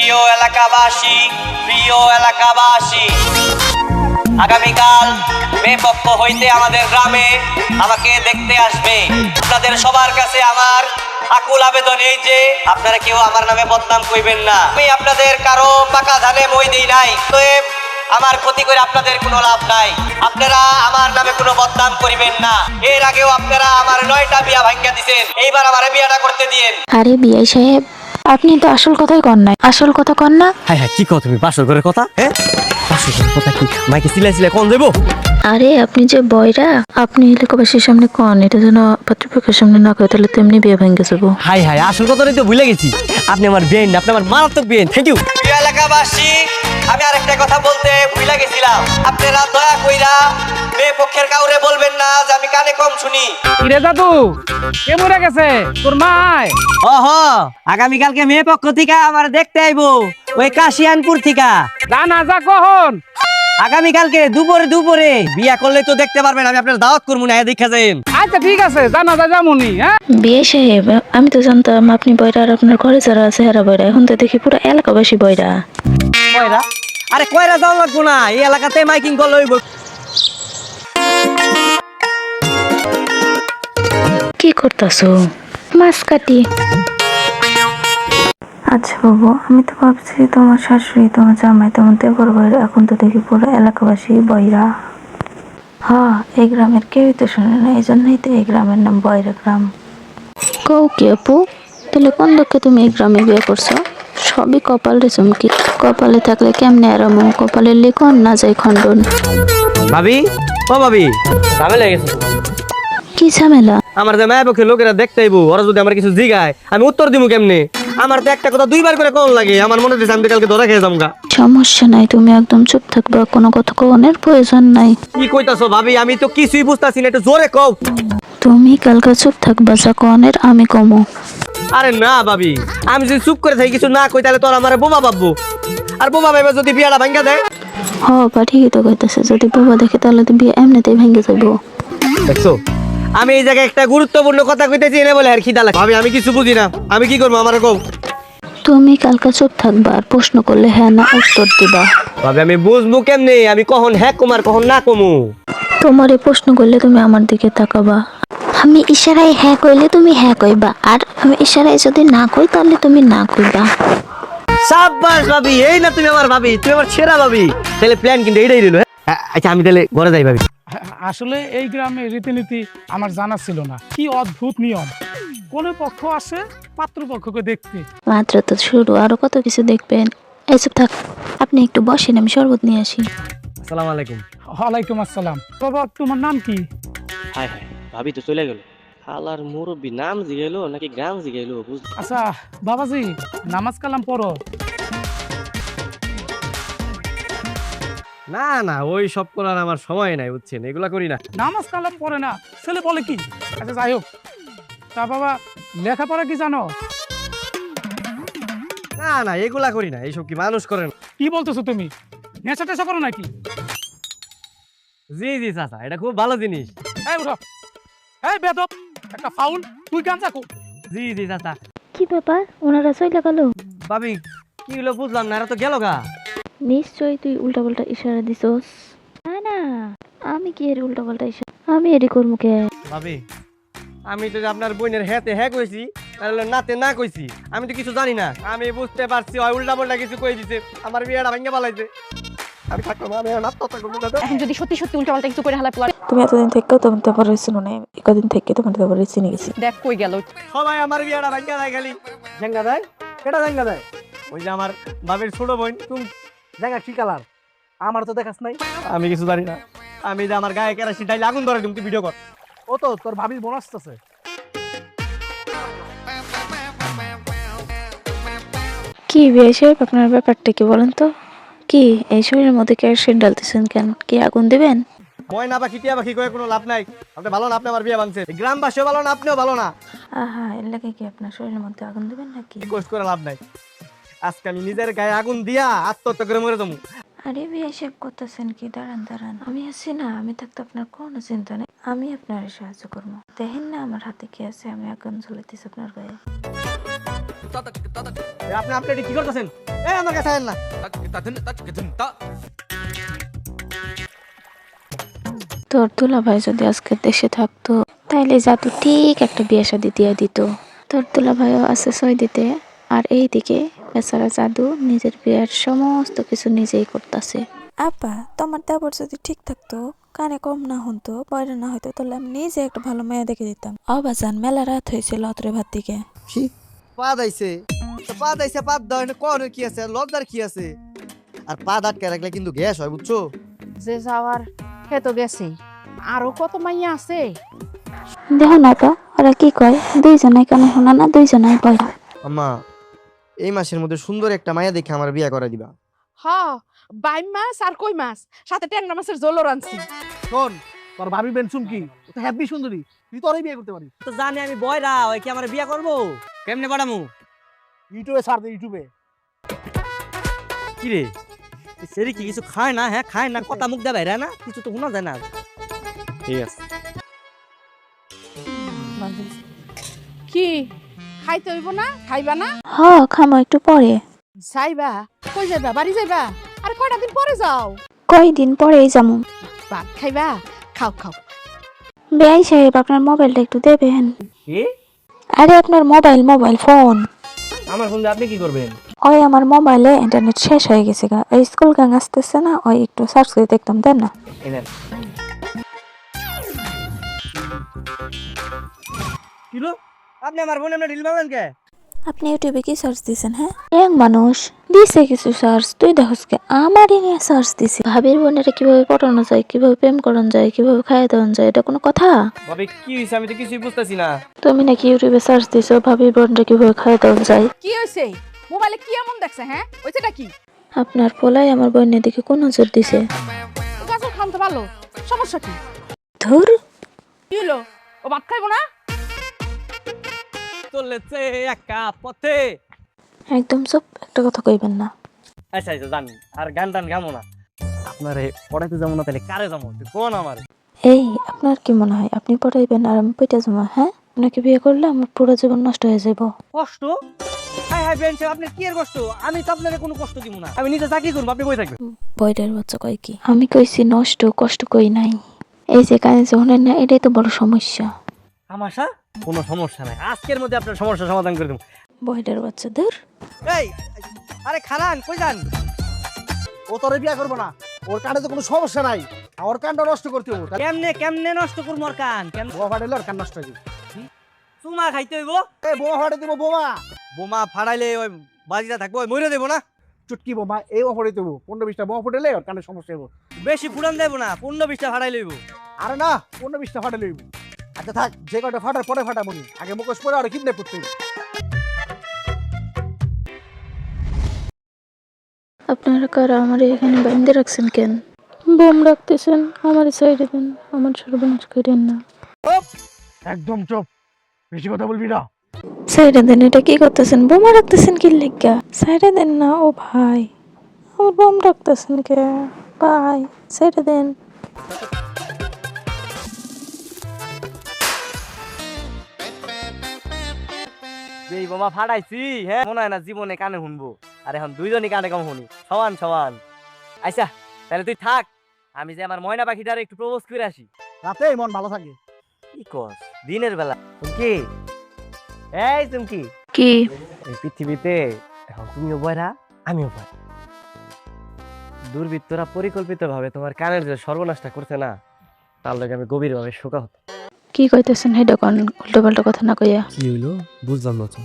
প্রিয় এলাকাবাসী, আগামীকাল মেয়ে পক্ষ হইতে আমাদের গ্রামে আমাকে দেখতে আসবে। আপনাদের সবার কাছে আমার আকুল আবেদন এই যে আপনারা কেউ আমার নামে বদনাম কইবেন না। আমি আপনাদের কারো পাকা ধানে মই দেই নাই, তো আমার ক্ষতি করে আপনাদের কোনো লাভ নাই। আপনারা আমার নামে কোনো বদনাম করিবেন না। এর আগেও আপনারা আমার 9টা বিয়া ভাঙ্গা দিছেন, এইবার আমার বিয়াটা করতে দিয়েন। আরে বিআই সাহেব, আপনি তো আসল কথাই কন নাই। আসল কথা কন না। হ্যাঁ কি কও তুমি? বাসর ঘরের কথা? হ্যাঁ বাসর ঘরের কথা কি মাইকে চিল্লাই কোন দেবো? আরে আপনি যে বয়রা, আপনি এলাকাবাসীর সামনে কন, এটা যেন পাত্রপক্ষের সামনে না কয়, তাহলে তেমনি বিয়ে ভেঙে যাবো। হাই আসল কথাটাই তো ভুলে গেছি। আপনি আমার বেন, আপনি আমার মারাত্মক বেন। Thank you. প্রিয় এলাকাবাসী, আমি আরেকটা কথা বলতে ভুলে গেছিলাম। আপনারা দয়া কইরা মেয়ে পক্ষের কাউরে বলবেন না যে আমি কানে কম শুনি। কিরে দাদু, কে মরে গেছে? তোর মায়? আগামীকালকে মেয়ে পক্ষ থেকে আমার দেখতে আইবো, ওই কাশিয়ানপুর থেকে। জানাজা কখন? আগামীকালকে দুপুরে বিয়া করলে তো দেখতে পারবেন। আমি আপনার দাওয়াত করবো না, দেখা যান। আচ্ছা ঠিক আছে, জানাজা যামুনি। হ্যাঁ বিআই সাহেব, আমি তো জানতাম আপনি বয়রা আর আপনার ঘরে যারা আছে হেরা বয়রা। এখন তো দেখি পুরো এলাকাবাসী বয়রা। কয়রা? আরে কয়রা যাওয়া লাগবো না, এই এলাকাতে মাইকিং করলে হইব। কি করতেছো? মাছ কাটি। আচ্ছা বাবু, আমি তো ভাবছি তোমার শাশুড়ি, তোমার জামাই, তোমার দেবর বয়রা। এখন তো দেখি পুরো এলাকাবাসী বয়রা। হ্যাঁ, এই গ্রামের কেউই তো শোনে না, এই জন্যই তো এই গ্রামের নাম বয়রা গ্রাম। কও কি আপু, তাহলে কোন লোককে তুমি এই গ্রামে বিয়ে করছো? সবই কপাল রে চমকি। কপালে থাকলে কেমনে আরাম, কপালে লিখন না যায় খণ্ডন। ভাবি, ও ভাবি, ঝামেলা গেছে। কি ঝামেলা? আমার যে মায়ের পক্ষে লোকেরা দেখতে আইবো, ওরা যদি আমার কিছু জিগায় আমি উত্তর দিব কেমনে? আমার তো একটা কথা দুইবার করে কোন লাগে। আমার মনে হচ্ছে আমি তো কালকে ধরা খেয়ে যামগা। সমস্যা নাই, তুমি একদম চুপ থাকবা, কোনো কথা কোনের প্রয়োজন নাই। কি কইতাছো ভাবি? আমি তো কিছুই বুঝতাছি না, একটু জোরে কও। তুমি কালকে চুপ থাকবা, যা কোনের আমি কমো। আরে না ভাবি, আমি যদি চুপ করে থাকি কিছু না কই, তাহলে তোর আমার বোমা ভাববো। আর বোমা ভাইবা যদি বিয়াটা ভাঙ্গা দেয়। হ বা ঠিকই তো কইতাছে, যদি বাবা দেখে তাহলে তো বিয়ে এমনিতেই ভেঙে যাবো। দেখছো, আমি এই জায়গায় একটা গুরুত্বপূর্ণ কথা কইতেছি এনে বলে আর খিদা লাগে। ভাবি আমি কিছু বুঝি না, আমি কি করবো আমার কও। তুমি কালকে চুপ থাকবা, আর প্রশ্ন করলে হ্যাঁ না উত্তর দিবা। ভাবি আমি বুঝবো কেমনে আমি কখন হ্যাঁ কমার কখন না কমু? তোমার এই প্রশ্ন করলে তুমি আমার দিকে তাকাবা। আমি ইশারায় হ্যাঁ কইলে তুমি হ্যাঁ কইবা, আর আমি ইশারায় যদি না কই তাহলে তুমি না কইবা। সাব্বাস ভাবি, এই না তুমি আমার ভাবি, তুমি আমার সেরা ভাবি। তাহলে প্ল্যান কিন্তু এইটাই রইলো। হ্যাঁ আচ্ছা, আমি তাহলে ঘরে যাই ভাবি। আসলে এই গ্রামে রীতিনীতি আমার জানা ছিল না। কি অদ্ভুত নিয়ম, কোন পক্ষ আসে পাত্রপক্ষকে দেখতে। মাত্র তো শুরু, আরো কত কিছু দেখবেন। এইসব থাক, আপনি একটু বসেন, আমি শরবত নিয়ে আসি। আসসালামু আলাইকুম। ওয়ালাইকুম আসসালাম। বাবা, তোমার নাম কি? হায় হায়, ভাবি তো চলে গেল। হালার মুরব্বী নাম জিগাইলো নাকি গ্রাম জিগাইলো বুঝলি। আচ্ছা বাবাজি, নামাজ কালাম পড়ো। না ওই সব করার আমার সময় নাই, বুঝছেন? এগুলা করি না। নামাজ কালাম পড়ে না, ছেলে বলে কি? আচ্ছা যাই হোক, তা বাবা লেখাপড়া কি জানো? না এগুলা করি না। এইসব কি মানুষ করেন? কি বলতেছো তুমি? নেশা টেশা করো নাকি? জি চাচা, এটা খুব ভালো জিনিস। এই উঠো, এই বেদব, একটা ফাউল, তুই গান চাকু। জি চাচা। কি ব্যাপার, ওনারা চলে গেল? ভাবি কি হলো বুঝলাম না, এরা তো গেল গা। নিশ্চয়ই তুই উল্টা পাল্টা ইশারা দিছস। না, আমি কি এর উল্টা পাল্টা ইশারা আমি এরই করবো কে? ভাবি আমি তো আপনার বোনের হ্যাঁতে হ্যাঁ কইছি, আর হলো নাতে না কইছি। আমি তো কিছু জানি না। আমি বুঝতে পারছি ওই উল্টা পাল্টা কিছু কই দিছে, আমার বিয়েটা ভাঙ্গা পালাইছে। আমি থাকতাম, আমি আর আত্মহত্যা করবো দাদা। এখন যদি সত্যি সত্যি উল্টাপাল্টা কিছু করে হালা পেলার, তুমি এতদিন থেকেও তোমার দেবর চিনো না, কদিন থেকে তোমার দেবর চিনে গেছি। দেখ কই গেল। সবাই আমার বিয়েটা ভাঙ্গা দেয়, খালি জাঙ্গা দেয়। কেটা জাঙ্গা দেয়? ওই যে আমার বাবির ছোট বোন। তুমি জাঙ্গা কি কালার? আমার তো দেখাস নাই। আমি কিছু জানি না। আমি যে আমার গায়ে কেরাসিন ঢাইলে আগুন ধরে তুমি ভিডিও কর। ও তো তোর ভাবির বোন আসতেছে। কি বিয়ে সাহেব, আপনার ব্যাপারটা কি বলেন তো? কি এই শরীরের মধ্যে কেরোসিন ডালতেছেন কেন? কি আগুন দিবেন? ময়না পাখি টিয়া পাখি কয়ে কোনো লাভ নাই। আপনি ভালো না, আপনি আমার বিয়ে ভাঙছে। গ্রামবাসীও ভালো না, আপনিও ভালো না। আহা, এর লাগে কি আপনার শরীরের মধ্যে আগুন দিবেন নাকি? রিকোয়েস্ট করে লাভ নাই। আজকে আমি নিজের গায়ে আগুন দিয়া আত্মহত্যা করে মরে যাবো। আরে বিয়ে সাহেব করতেছেন কি? দাঁড়ান, আমি আছি না, আমি থাকতে আপনার কোনো চিন্তা নেই। আমি আপনার সাহায্য করবো। দেখেন না আমার হাতে কি আছে, আমি আগুন জ্বলাইতেছি আপনার গায়ে। আপনি আপনি এটা কি করতেছেন? এই আমার কাছে আয়েন না। তোর দুলাভাই যদি আজকে দেশে থাকতো তাইলে জাদু ঠিক একটা বিয়ে শাদি দিয়ে দিত। তোর দুলাভাইও আছে সই দিতে, আর এইদিকে বেচারা জাদু নিজের বিয়ের সমস্ত কিছু নিজেই করতেছে। আপা, তোমার দেবর যদি ঠিক থাকতো, কানে কম না হতো, পয়রা না হইতো, তাহলে আমি নিজে একটা ভালো মেয়ে দেখে দিতাম। অবাজান মেলা রাত হয়েছিল অতরে ভাত দিকে। কি পা দাইছে? তো পা দাইছে, পা দাও না, কোন কি আছে, লজ্জার কি আছে? আর পা আটকে রাখলে কিন্তু গ্যাস হয়, বুঝছো? যে যাওয়ার সে তো গেছে, আরো কত মাইয়া আছে। দেখো না আপা, ওরা কি কয়, দুইজনাই কানে শোনা না, দুইজনাই পয়রা। আম্মা, এই মাসের মধ্যে সুন্দর একটা মায়া দেখে আমার বিয়ে করে দিবা। হ, বাইম মাছ আর কই মাছ, সাথে ট্যাংরা মাছের ঝোলও রাঁধছি। শোন, তোর ভাবি বেনসুম কি ও তো হ্যাপি সুন্দরী, তুই তোরই বিয়ে করতে পারিস। তো জানি আমি বয়রা, ওই কি আমার বিয়ে করবো? কেমনে বাড়ামু? ইউটিউবে ছাড় দে, ইউটিউবে। কি রে, সেরি কি কিছু খায় না? হ্যাঁ খায় না, কথা মুখ দেয় না, কিছু তো শোনা যায় না। ঠিক আছে। কি খাইতে হইব না? খাইবা না? হ, খামো একটু পরে। যাইবা? কই যাইবা? বাড়ি যাইবা? আর কয়টা দিন পরে যাও। কয়দিন পরেই যাবো। ভাত খাইবা? খাও খাও। বেআই সাহেব, আপনার মোবাইলটা একটু দেবেন। কি? আরে আপনার মোবাইল ফোন। আমার ফোন আপনি কি করবেন? ওই আমার মোবাইলে ইন্টারনেট শেষ হয়ে গেছে গা, এই স্কুল গান আসতেছে না, ওই একটু সার্চ করে দেখতাম, দেন না। কিলো আপনি আমার ফোনে আপনি রিল মারলেন কে? আপনি ইউটিউবে কি সার্চ দিছেন? হ্যাঁ, এক মানুষ দিছে কিছু সার্চ, তুই দেখোস কে আমারই নিয়ে সার্চ দিছে। ভাবির বোনেরা কিভাবে পটানো যায়, কিভাবে প্রেম করানো যায়, কিভাবে খাইয়ে দেওয়া যায়, এটা কোনো কথা? ভাবি কি হইছে, আমি তো কিছুই বুঝতেছি না। তুমি নাকি ইউটিউবে সার্চ দিছো ভাবির বোনরা কিভাবে খাইয়ে দেওয়া যায়? কি হইছে? মোবাইলে কি এমন দেখছে? হ্যাঁ, হইছেটা কি? আপনার পোলাই আমার বোনের দিকে কোন নজর দিছে? গাজর খান তো ভালো, সমস্যা কি? ধুর, কি হলো? ও ভাত খাইবো না? চলেছে একা পথে। একদম চুপ, একটা কথা কইবেন না। আচ্ছা আচ্ছা জানি, আর গান টান গামো না। আপনারে পড়াইতে যাবো না, তাহলে কারে যাবো কোন? আমার এই, আপনার কি মনে হয় আপনি পড়াইবেন আর আমি পইটা জমা? হ্যাঁ, আপনাকে বিয়ে করলে আমার পুরো জীবন নষ্ট হয়ে যাব। কষ্ট? হাই হাই বেঞ্চ, আপনি কি এর কষ্ট? আমি তো আপনাকে কোনো কষ্ট দিব না, আমি নিজে চাকরি করবো, আপনি বই থাকবেন। বয়ডার বাচ্চা কয় কি? আমি কইছি নষ্ট, কষ্ট কই নাই। এই যে কানে যখনের না, এটাই তো বড় সমস্যা। আমাশা কোনো সমস্যা নাই, আজকের মধ্যে আপনার সমস্যার সমাধান করে দেবো। বয়ডার বাচ্চা, ধুর। এই আরে খালান, কই যান? ও তোরে বিয়ে করবো না, ওর কানে তো কোনো সমস্যা নাই, ওর কানটা নষ্ট করতে হবো। কেমনে কেমনে নষ্ট করবো ওর কান? কেন বোমা ফাটাইলে ওর কান নষ্ট হয়ে যাবে। চুমা খাইতে হইব? এই বোমা ফাটাই দিব, বোমা বোমা ফাড়াইলে ওই বাজিটা থাকবো, ওই মরে দেবো না? চুটকি বোমা, এই বোমা ফাটাই দেবো, 15-20টা বোমা ফুটাইলে ওর কানে সমস্যা হবো। বেশি ফুটান দেবো না, 15-20টা ফাড়াই লইব। আরে না, 15-20টা ফাটাই লইব। আচ্ছা থাক, যে কটা ফাটার পরে ফাটাবো নি, আগে মুখোশ পরে আর কিডন্যাপ করতে হইব। আপনারা কারা আমার এখানে বাইন্ধে রাখছেন কেন? বোম রাখতেছেন, আমার সাইডে দেন, আমার সর্বনাশ করেন না। একদম চুপ, বেশি কথা বলবি না। সাইডে দেন, এটা কি করতেছেন? বোমা রাখতেছেন কি লিগা? সাইডে দেন না। ও ভাই, আমার বোম রাখতেছেন কে ভাই? সাইডে দেন। এই বোমা ফাড়াইছি, হ্যাঁ মনে হয় না জীবনে কানে শুনবো। আর এখন দুইজনই কানে কম শুনি, সমান সমান। আচ্ছা তাহলে তুই থাক, আমি যে আমার ময়না পাখিটারে একটু প্রপোজ করে আসি। রাতে মন ভালো থাকে। কি কস দিনের বেলা? চুমকি, এই চুমকি, কি? এই পৃথিবীতে এখন তুমিও বয়রা, আমিও বয়রা। দুর্বৃত্তরা পরিকল্পিত ভাবে তোমার কানের যে সর্বনাশটা করছে না, তার লগে আমি গভীরভাবে শোকাহত। কি কইতেছেন? হেডা কোন উল্টো পাল্টা কথা না কইয়া। কি হইলো বুঝলাম না তো।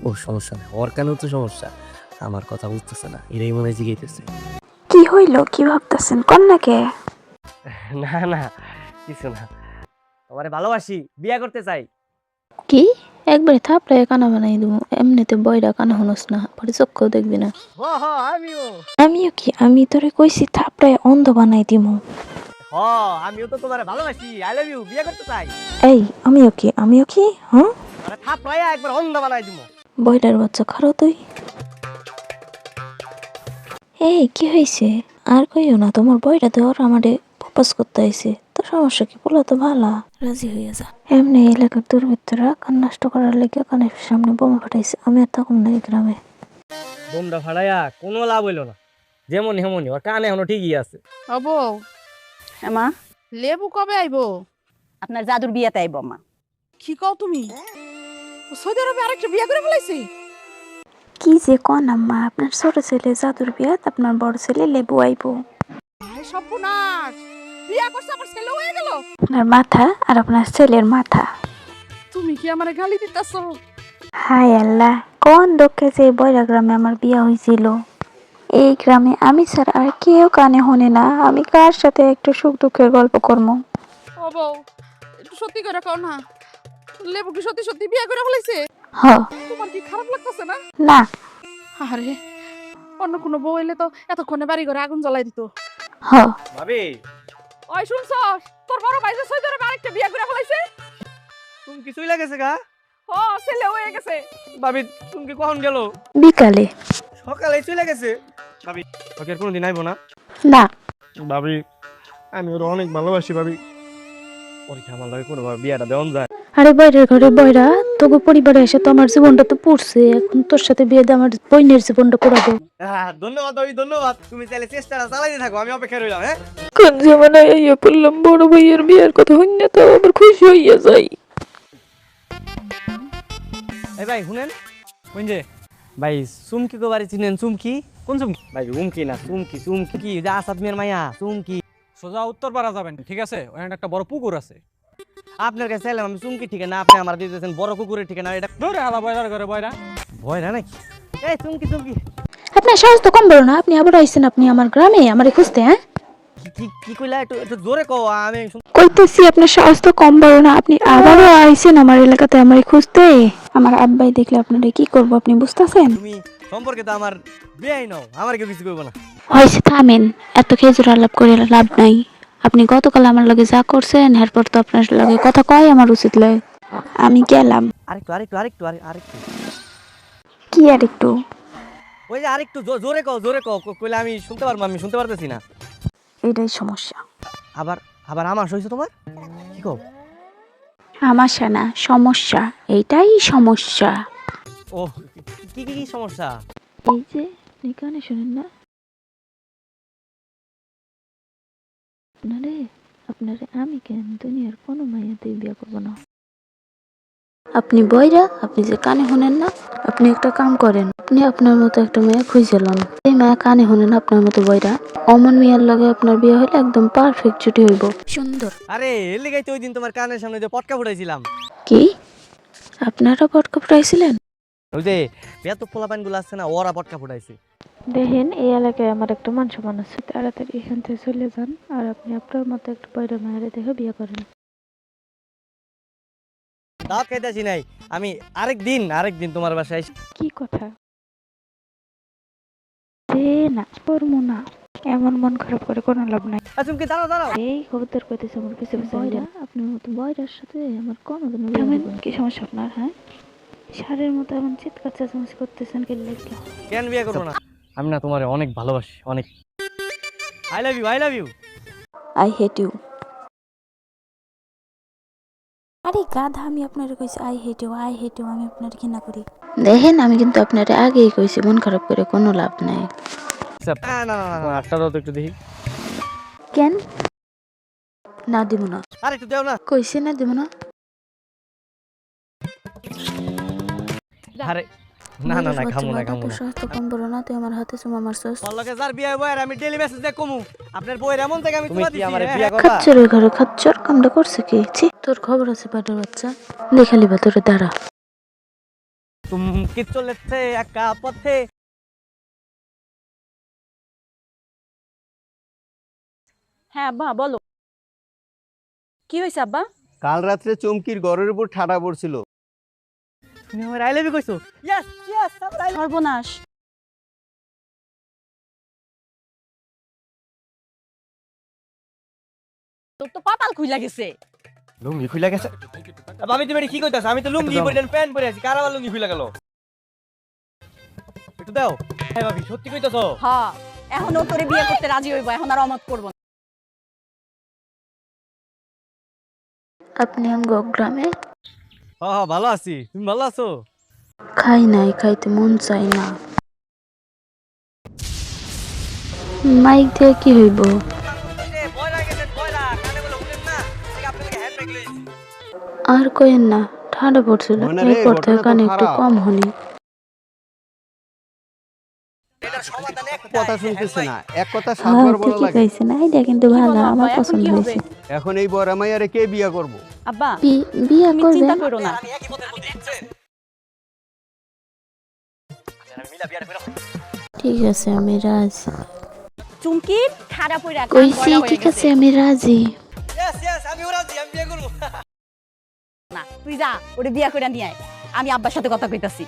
ও সমস্যা নেই, ওর কানেও তো সমস্যা, আমার কথা বুঝতেছে না, এরাই মনে হয় জিগাইতেছে। কি হইলো? কি ভাবতেছেন? কোন না কে? না না কিছু না, তোমারে ভালোবাসি, বিয়ে করতে চাই। কি? একবারে থাপড়ায় কানা বানাই দেবো, এমনিতে বয়রা কানা হনস না, পরে চক্ষু দেখবি না। হ হ আমিও। আমিও কি? আমি তোরে কইছি থাপড়ায় অন্ধ বানাই দিমু। হ আমিও তো তোমারে ভালোবাসি, আই লাভ ইউ, বিয়ে করতে চাই। এই, আমিও কি? আমিও কি? হ্যাঁ, আরে থাপড়াইয়া একবার অন্ধ বানাই দিমু। বয়রার বাচ্চা, খারো তুই। এই কি হয়েছে? আর কইও না, তোমার বয়রা তো ওর আমারে প্রপোজ করতে আইছে, তোর সমস্যা কি, বলো তো ভালো, রাজি হয়ে যা। এমনি এলাকার দুর্বৃত্তরা কান নষ্ট করার লেগে কানের সামনে বোমা ফাটাইছে, আমি আর তখন না এই গ্রামে। বোমটা ফাড়াইয়া কোনো লাভ হইলো না, যেমন হেমনই ওর কানে এখনো ঠিকই আছে। হব মা লেবু কবে আইবো? আপনার জাদুর বিয়াতে আইব মা। কি কও তুমি? সৌদি আরবে আরেকটা বিয়ে করে ফেলাইছে? কি যে কন আম্মা, আপনার ছোট ছেলে জাদুর বিয়াত আপনার বড় ছেলে লেবু আইবো। ভাই সর্বনাশ, বিয়ে করছে আমার ছেলে হয়ে গেল। আপনার মাথা আর আপনার ছেলের মাথা। তুমি কি আমারে গালি দিতাছো? হায় আল্লাহ, কোন দুঃখে যে বয়রা গ্রামে আমার বিয়া হয়েছিল। এই গ্রামে আমি ছাড়া আর কেউ কানে শোনে না, আমি কার সাথে একটু সুখ দুঃখের গল্প করবো। ও বউ, একটু সত্যি করে কও না, লেবু কি সত্যি সত্যি বিয়ে করে ফেলাইছে? হ। তোমার কি খারাপ লাগতেছে না? না। আরে অন্য কোনো বউ এলে তো এতক্ষণে বাড়ি ঘরে আগুন জ্বলাই দিত। হ। ভাবি ওই শুনছস, তোর বড় ভাই যে সৌদি আরবে আরেকটা বিয়ে করে ফেলাইছে? তুমি কিছুই লাগেছে গা? ও ছেলে হয়ে গেছে। ভাবি তুমি কি কখন গেল? বিকালে। সকালে চলে গেছে। ভাবি ওকে আর কোনোদিন আইবো না? না। ভাবি আমি ওর অনেক ভালোবাসি ভাবি, ওর কি আমার লাগে কোনোভাবে বিয়েটা দেওয়া যায়? আরে বাইরের ঘরে বয়রা, তোকে পরিবারে এসে তো আমার জীবনটা তো পড়ছে, এখন তোর সাথে বিয়ে দিয়ে আমার বোনের জীবনটা পড়াবো। ধন্যবাদ ভাবি, ধন্যবাদ। তুমি চাইলে চেষ্টাটা চালাইতে থাকো, আমি অপেক্ষা রইলাম। হ্যাঁ, কোন জামানায় আইয়া পড়লাম, বড় ভাইয়ের বিয়ের কথা হইনা তো আবার খুশি হইয়া যাই। এই ভাই শুনেন, কোন যে ভাই চুমকি কো বাড়ি চিনেন? চুমকি কোন চুমকি? ভাই উমকি না, চুমকি। চুমকি কি যে আসাদ মেয়ের মাইয়া? চুমকি সোজা উত্তরপাড়া যাবেন, ঠিক আছে? ওখানে একটা বড় পুকুর আছে। আপনার কাছে চাইলাম আমি চুমকি ঠিকানা, আপনি আমার দিতেছেন বড় কুকুরের ঠিকানা। এটা ধরে আলা বয়রার ঘরে বয়রা। ভয় না নাকি? এই চুমকি চুমকি আপনার সাহস তো কম বড় না, আপনি আবার আইছেন আপনি আমার গ্রামে আমারে খুঁজতে। হ্যাঁ, কি কি কি কইলা? একটু একটু জোরে কও, আমি কইতেছি আপনার সাহস তো কম বড় না, আপনি আবারও আইছেন আমার এলাকাতে আমারে খুঁজতে। আমার আব্বাই দেখলে আপনারা কি করবো আপনি বুঝতেছেন? তুমি সম্পর্কে তো আমার বিয়াই নাও, আমার কেউ কিছু করবো না। হয়েছে, থামেন, এত খেজুর আলাপ করে লাভ নাই। আপনি গতকাল আমার লগে যা করছেন এরপর তো আপনার লগে কথা কয় আমার উচিত লয়। আমি গেলাম। আরেকটু আরেকটু আরেকটু আরেকটু কি আর একটু? ওই যে আরেকটু জোরে কও, জোরে কও, কইলে আমি শুনতে পারবো, আমি শুনতে পারতেছি না। এটাই সমস্যা। আবার আবার আমার হইছে তোমার? কি কও? আমাশা না, সমস্যা, এইটাই সমস্যা। ও কি কি কি সমস্যা? এই যে আপনি কানে শোনেন না, আপনারে আমি কেন দুনিয়ার কোনো মাইয়াতে বিয়ে করবো না। আপনি বইরা, আপনি যে কানে শোনেন না, আপনি একটা কাম করেন, আপনি আপনার মতো একটা মেয়ে খুঁজে লন। এই মেয়ে কানে শোনেন আপনার মতো বইরা, অমন মেয়ের লগে আপনার বিয়ে হলে একদম পারফেক্ট জুটি হইব, সুন্দর। আরে এর লেগাই তো ওই দিন তোমার কানের সামনে যে পটকা ফুটাইছিলাম। কি আপনারা পটকা ফুটাইছিলেন? ওই যে এত পোলাপান গুলো আসছে না, ওরা পটকা ফুটাইছে। দেখেন, এই এলাকায় আমার একটা মান সম্মান আছে, তাড়াতাড়ি এখান থেকে চলে যান আর আপনি আপনার মতো একটা বইরা মেয়েরে দেখে বিয়ে করেন। দাওয়াত খাইতেছি নাই আমি, আরেকদিন তোমার বাসায় কি কথা? যে না করবো না, এমন মন খারাপ করে কোনো লাভ নাই। চুমকি দাঁড়াও দাঁড়াও। এই খবরদার কইতেছে আমার পিছে পিছে বয়রা, আপনার মতো বয়রার সাথে আমার কোনোদিনও বিয়ে হবে না। কি সমস্যা আপনার? হ্যাঁ, সারের মতো এমন চিৎকার চেঁচামেচি করতেছেন কি লাগা? কেন বিয়ে করবো না? আমি না তোমারে অনেক ভালোবাসি, অনেক। I love you, I love you. I hate you. আরে গাধা, আমি আপনারে কইছি I hate you, I hate you, আমি আপনারে ঘৃণা করি। দেখেন, আমি কিন্তু আপনারে আগেই কইছি মন খারাপ করে কোনো লাভ নাই। না না না না, আটটা দাও তো একটু দেখি। কেন না দিব না? আর একটু দাও না। কইছি না দিব না। আরে না না না, খামু না খামু না। স্বাস্থ্য কম বড় না, তুই আমার হাতে চুমা মারছস। পল্লকে যার বিয়ে হইব আর আমি ডেইলি মেসেজ দিয়ে কমু আপনার বইয়ের এমন থেকে আমি তোমার দিছি। আমারে বিয়ে করবা? খাচ্চরের ঘরে খাচ্চর কামটা করছে কি? ছি, তোর খবর আছে পাটার বাচ্চা, দেখালি বা তোরে দাঁড়া। তুমি কি চলেছে একা পথে? হ্যাঁ আব্বা বলো, কি হয়েছে আব্বা? কাল রাত্রে চমকির ঘরের উপর ঠাডা পড়ছিল। তুমি আমার আই লাভ ইউ কইছো? ইয়েস ইয়েস, সর্বনাশ, তোর তো পাতাল খুইলা গেছে। লুঙ্গি খুলে গেছে। ভাবি তুমি এটা কি কইতাছ? আমি তো লুঙ্গি পরে প্যান্ট পরে আছি, কার আবার লুঙ্গি খুলে গেল? একটু দাও। হ্যাঁ ভাবি সত্যি কইতাছো? হ্যাঁ, এখন ও তোরে বিয়ে করতে রাজি হইব, এখন আর অমত করবো না। আপনি আঙ্গ গ্রামে? হ্যাঁ ভালো আছি, তুমি ভালো আছো? খাই নাই, খাইতে মন চাই না। মাইক দিয়ে কি হইব? আর কইেন না, ঠান্ডা পড়ছিল, মনে রে, এরপর থেকে ঘটনা তো কানে একটু খারাপ। কম হনি। কথা শুনতেছে না, এক কথা হ্যাঁ, সাতবার বলা ঠিকই লাগে। কইছেন, আইডিয়া কিন্তু কি ভালো, বলো আমার আব্বা, এখন পছন্দ কি হবে? হয়েছে। এখন এই বড় মাইয়ারে কে বিয়া করব? আব্বা বিয়া তুমি করবে? চিন্তা করো না। আমি একই পথের মধ্যে বুঝছেন? আমি মিলা বিয়াটা করে ঠিক আছে, আমি রাজি। চুমকির খারাপ হইরা কান কইছি বড় হয়ে ঠিক গেছে। আছে, আমি রাজি। ইয়েস আমি রাজি, আমি বিয়ে করব। না তুই যা ওরে বিয়া কইরা নিয়ে আয়, আমি আব্বার সাথে কথা কইতাছি।